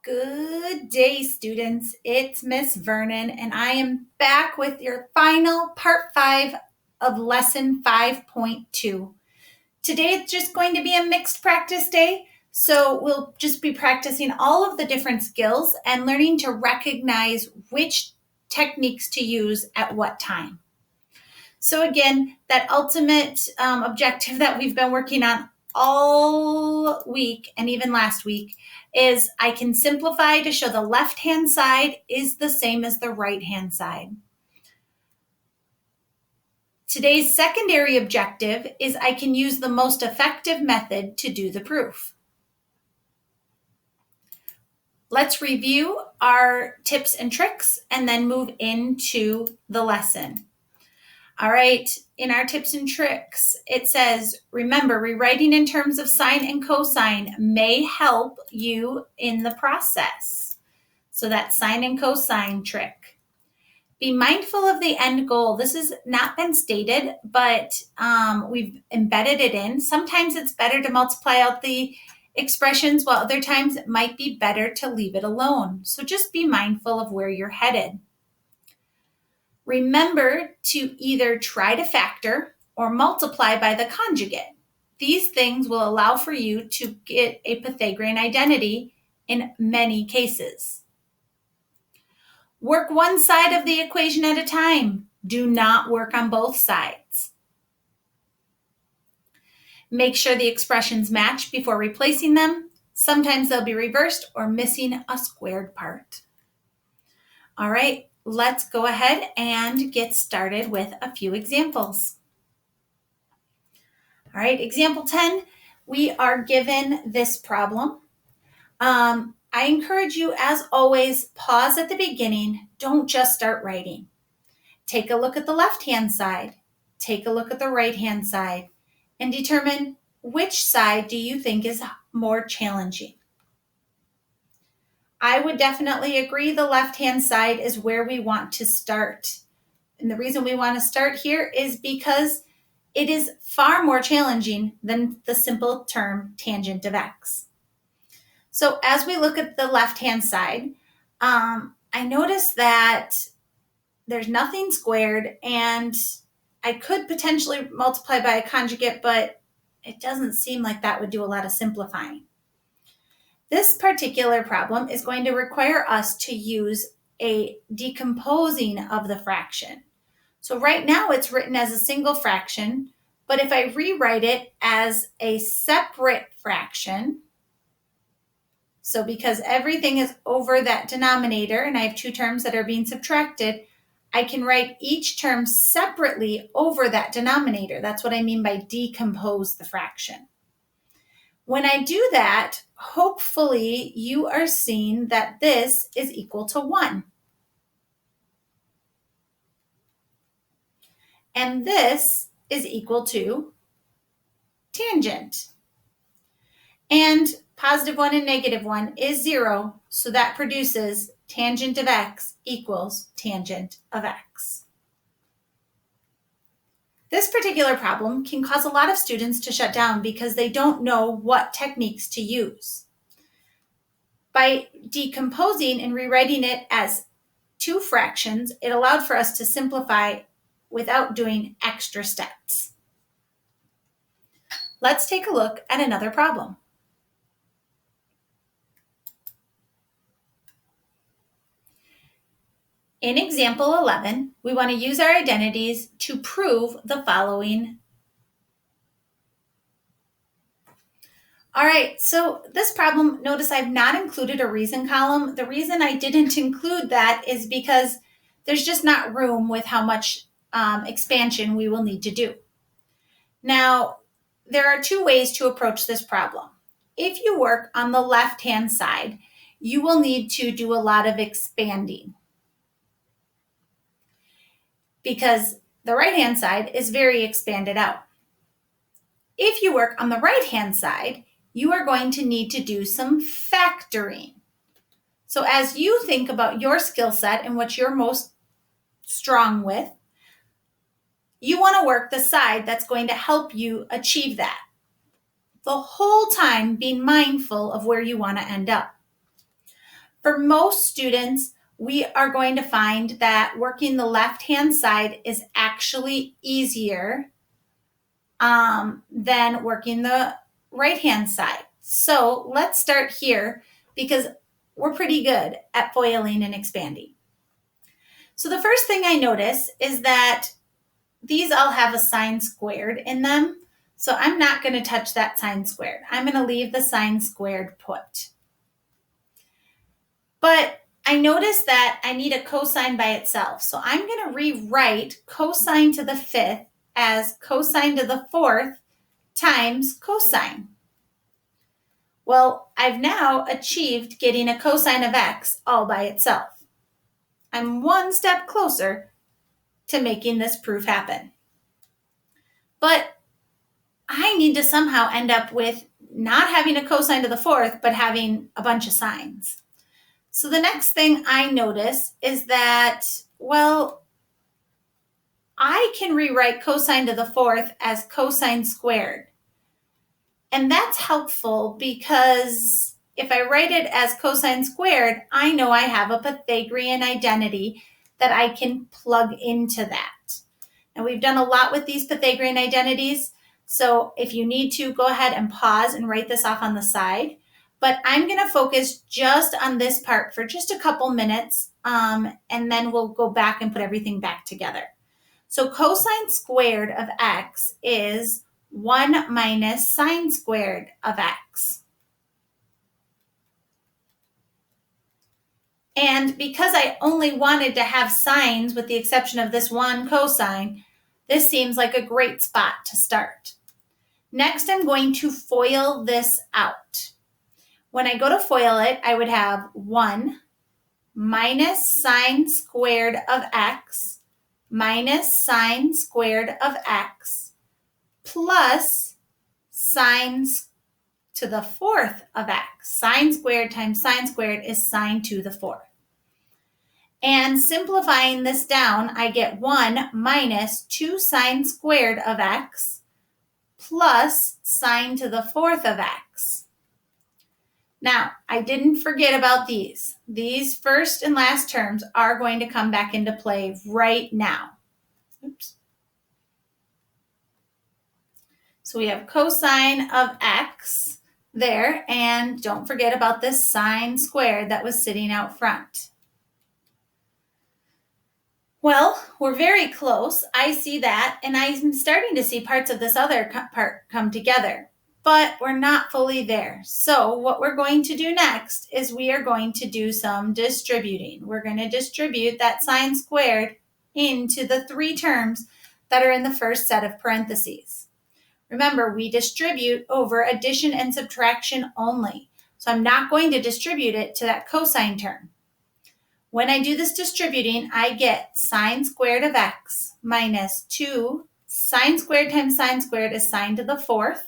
Good day, students. It's Miss Vernon, and I am back with your final part 5 of lesson 5.2. Today, it's just going to be a mixed practice day, so we'll just be practicing all of the different skills and learning to recognize which techniques to use at what time. So again, that ultimate objective that we've been working on all week and even last week is I can simplify to show the left-hand side is the same as the right-hand side. Today's secondary objective is I can use the most effective method to do the proof. Let's review our tips and tricks and then move into the lesson. All right, in our tips and tricks, it says, remember, rewriting in terms of sine and cosine may help you in the process. So that's sine and cosine trick. Be mindful of the end goal. This has not been stated, but we've embedded it in. Sometimes it's better to multiply out the expressions, while other times it might be better to leave it alone. So just be mindful of where you're headed. Remember to either try to factor or multiply by the conjugate. These things will allow for you to get a Pythagorean identity in many cases. Work one side of the equation at a time. Do not work on both sides. Make sure the expressions match before replacing them. Sometimes they'll be reversed or missing a squared part. All right. Let's go ahead and get started with a few examples. All right, example 10, we are given this problem. I encourage you, as always, pause at the beginning. Don't just start writing. Take a look at the left-hand side. Take a look at the right-hand side and determine which side do you think is more challenging. I would definitely agree the left-hand side is where we want to start. And the reason we want to start here is because it is far more challenging than the simple term tangent of x. So as we look at the left-hand side, I notice that there's nothing squared, and I could potentially multiply by a conjugate, but it doesn't seem like that would do a lot of simplifying. This particular problem is going to require us to use a decomposing of the fraction. So right now it's written as a single fraction, but if I rewrite it as a separate fraction, so because everything is over that denominator and I have two terms that are being subtracted, I can write each term separately over that denominator. That's what I mean by decompose the fraction. When I do that, hopefully you are seeing that this is equal to 1. And this is equal to tangent. And positive 1 and negative 1 is 0, so that produces tangent of x equals tangent of x. This particular problem can cause a lot of students to shut down because they don't know what techniques to use. By decomposing and rewriting it as two fractions, it allowed for us to simplify without doing extra steps. Let's take a look at another problem. In example 11, we want to use our identities to prove the following. All right, so this problem, notice I've not included a reason column. The reason I didn't include that is because there's just not room with how much expansion we will need to do. Now, there are two ways to approach this problem. If you work on the left-hand side, you will need to do a lot of expanding, because the right-hand side is very expanded out. If you work on the right-hand side, you are going to need to do some factoring. So as you think about your skill set and what you're most strong with, you want to work the side that's going to help you achieve that. The whole time being mindful of where you want to end up. For most students, we are going to find that working the left-hand side is actually easier than working the right-hand side. So let's start here because we're pretty good at foiling and expanding. So the first thing I notice is that these all have a sign squared in them. So I'm not going to touch that sign squared. I'm going to leave the sign squared put. But I notice that I need a cosine by itself. So I'm going to rewrite cosine to the fifth as cosine to the fourth times cosine. Well, I've now achieved getting a cosine of x all by itself. I'm one step closer to making this proof happen. But I need to somehow end up with not having a cosine to the fourth, but having a bunch of sines. So the next thing I notice is that, well, I can rewrite cosine to the fourth as cosine squared. And that's helpful because if I write it as cosine squared, I know I have a Pythagorean identity that I can plug into that. And we've done a lot with these Pythagorean identities. So if you need to, go ahead and pause and write this off on the side. But I'm going to focus just on this part for just a couple minutes, and then we'll go back and put everything back together. So cosine squared of x is 1 minus sine squared of x. And because I only wanted to have sines with the exception of this one cosine, this seems like a great spot to start. Next, I'm going to FOIL this out. When I go to FOIL it, I would have 1 minus sine squared of x minus sine squared of x plus sine to the fourth of x. Sine squared times sine squared is sine to the fourth. And simplifying this down, I get 1 minus 2 sine squared of x plus sine to the fourth of x. Now, I didn't forget about these. These first and last terms are going to come back into play right now. Oops. So we have cosine of x there, and don't forget about this sine squared that was sitting out front. Well, we're very close. I see that, and I'm starting to see parts of this other part come together, but we're not fully there. So what we're going to do next is we are going to do some distributing. We're going to distribute that sine squared into the 3 terms that are in the first set of parentheses. Remember, we distribute over addition and subtraction only. So I'm not going to distribute it to that cosine term. When I do this distributing, I get sine squared of x minus 2 sine squared times sine squared is sine to the fourth.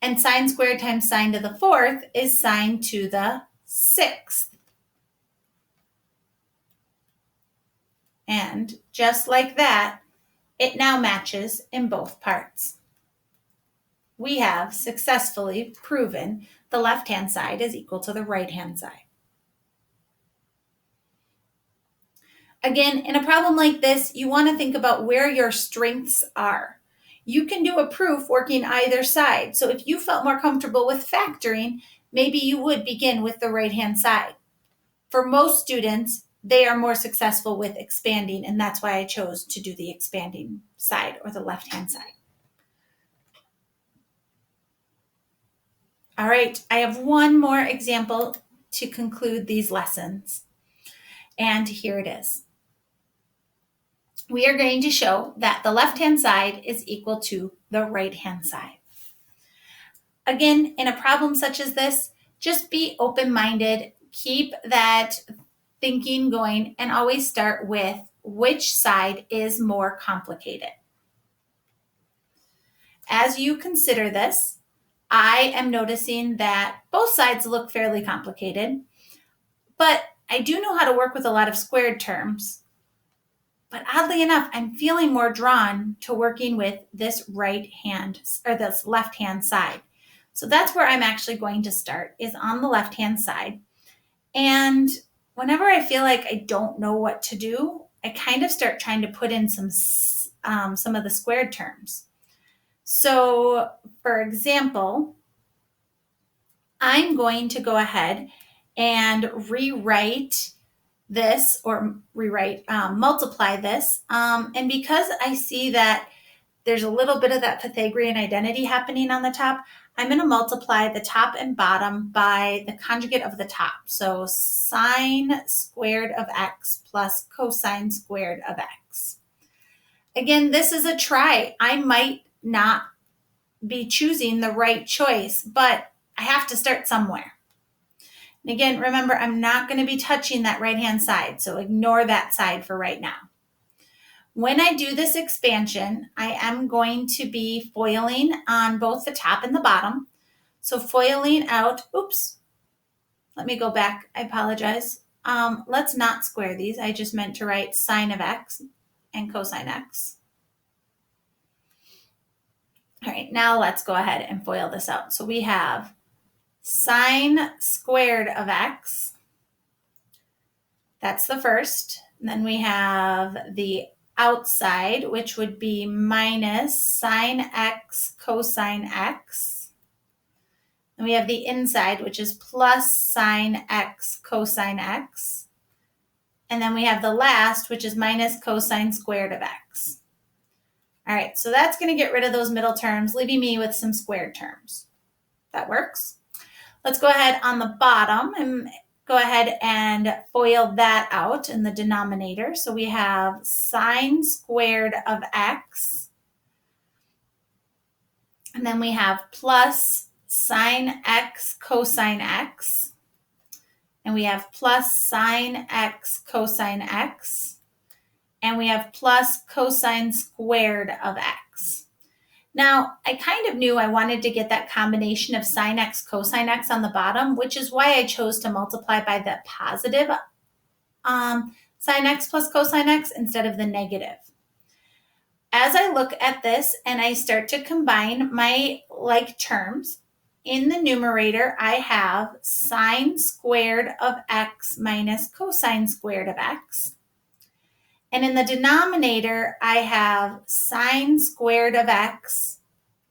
And sine squared times sine to the fourth is sine to the sixth. And just like that, it now matches in both parts. We have successfully proven the left-hand side is equal to the right-hand side. Again, in a problem like this, you want to think about where your strengths are. You can do a proof working either side. So if you felt more comfortable with factoring, maybe you would begin with the right-hand side. For most students, they are more successful with expanding, and that's why I chose to do the expanding side or the left-hand side. All right, I have one more example to conclude these lessons, and here it is. We are going to show that the left-hand side is equal to the right-hand side. Again, in a problem such as this, just be open-minded, keep that thinking going, and always start with which side is more complicated. As you consider this, I am noticing that both sides look fairly complicated, but I do know how to work with a lot of squared terms. But oddly enough, I'm feeling more drawn to working with this right hand or this left-hand side. So that's where I'm actually going to start, is on the left-hand side. And whenever I feel like I don't know what to do, I kind of start trying to put in some of the squared terms. So, for example, I'm going to go ahead and rewrite this or multiply this. And because I see that there's a little bit of that Pythagorean identity happening on the top, I'm going to multiply the top and bottom by the conjugate of the top. So sine squared of x plus cosine squared of x. Again, this is a try. I might not be choosing the right choice, but I have to start somewhere. And again, remember, I'm not going to be touching that right-hand side, so ignore that side for right now. When I do this expansion, I am going to be foiling on both the top and the bottom. So foiling out, oops, let me go back, I apologize. Let's not square these. I just meant to write sine of x and cosine x. All right, now let's go ahead and FOIL this out. So we have sine squared of x. That's the first. And then we have the outside, which would be minus sine x cosine x. And we have the inside, which is plus sine x cosine x. And then we have the last, which is minus cosine squared of x. All right, so that's going to get rid of those middle terms, leaving me with some squared terms. That works. Let's go ahead on the bottom and go ahead and FOIL that out in the denominator. So we have sine squared of x. And then we have plus sine x cosine x. And we have plus sine x cosine x. And we have plus cosine squared of x. Now, I kind of knew I wanted to get that combination of sine x cosine x on the bottom, which is why I chose to multiply by the positive sine x plus cosine x instead of the negative. As I look at this and I start to combine my like terms, in the numerator, I have sine squared of x minus cosine squared of x. And in the denominator, I have sine squared of x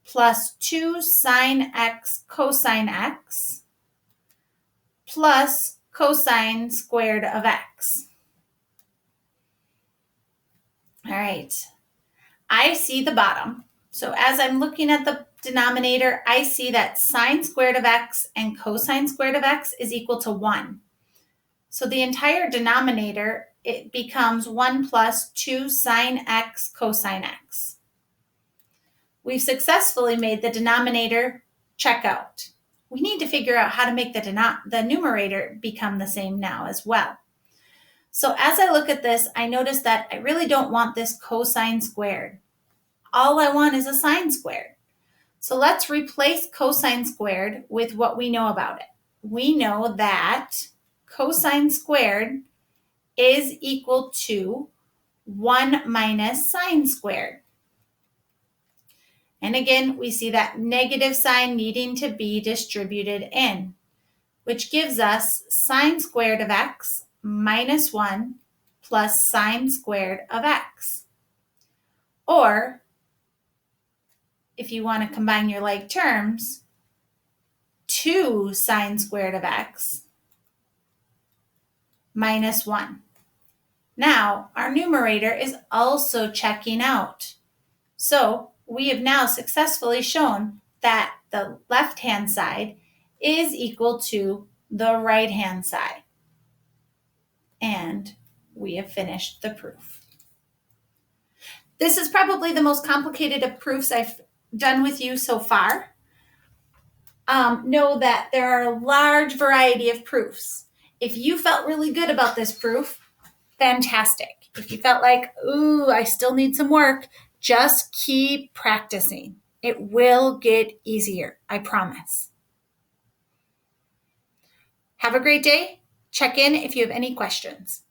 plus 2 sine x cosine x plus cosine squared of x. All right. I see the bottom. So as I'm looking at the denominator, I see that sine squared of x and cosine squared of x is equal to 1. So the entire denominator, it becomes 1 plus 2 sine x cosine x. We've successfully made the denominator check out. We need to figure out how to make the numerator become the same now as well. So as I look at this, I notice that I really don't want this cosine squared. All I want is a sine squared. So let's replace cosine squared with what we know about it. We know that cosine squared is equal to 1 minus sine squared. And again, we see that negative sign needing to be distributed in, which gives us sine squared of x minus 1 plus sine squared of x. Or, if you want to combine your like terms, 2 sine squared of x minus 1. Now, our numerator is also checking out. So, we have now successfully shown that the left-hand side is equal to the right-hand side. And we have finished the proof. This is probably the most complicated of proofs I've done with you so far. Know that there are a large variety of proofs. If you felt really good about this proof, fantastic. If you felt like, ooh, I still need some work, just keep practicing. It will get easier, I promise. Have a great day. Check in if you have any questions.